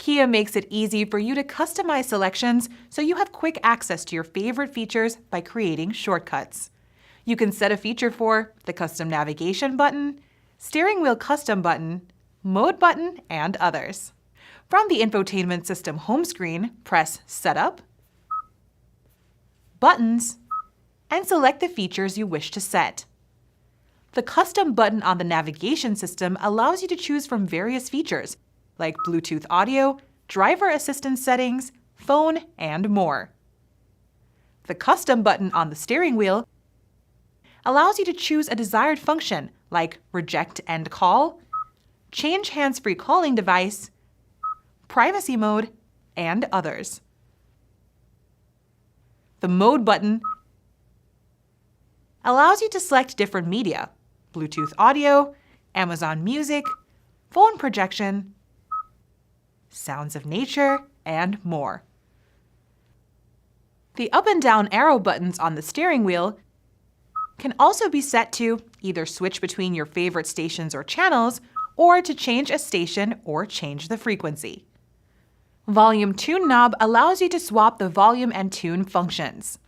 Kia makes it easy for you to customize selections so you have quick access to your favorite features by creating shortcuts. You can set a feature for the custom navigation button, steering wheel custom button, mode button, and others. From the infotainment system home screen, press Setup, Buttons, and select the features you wish to set. The custom button on the navigation system allows you to choose from various features, like Bluetooth audio, driver assistance settings, phone, and more. The custom button on the steering wheel allows you to choose a desired function, like Reject End Call, Change Hands-Free Calling Device, Privacy Mode, and others. The Mode button allows you to select different media, Bluetooth audio, Amazon Music, phone projection, sounds of nature, and more. The up and down arrow buttons on the steering wheel can also be set to either switch between your favorite stations or channels, or to change a station or change the frequency. Volume Tune knob allows you to swap the volume and tune functions.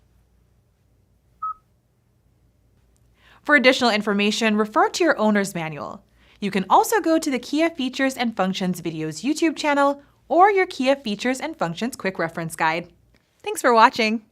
For additional information, refer to your owner's manual. You can also go to the Kia Features and Functions Videos YouTube channel or your Kia Features and Functions Quick Reference Guide. Thanks for watching!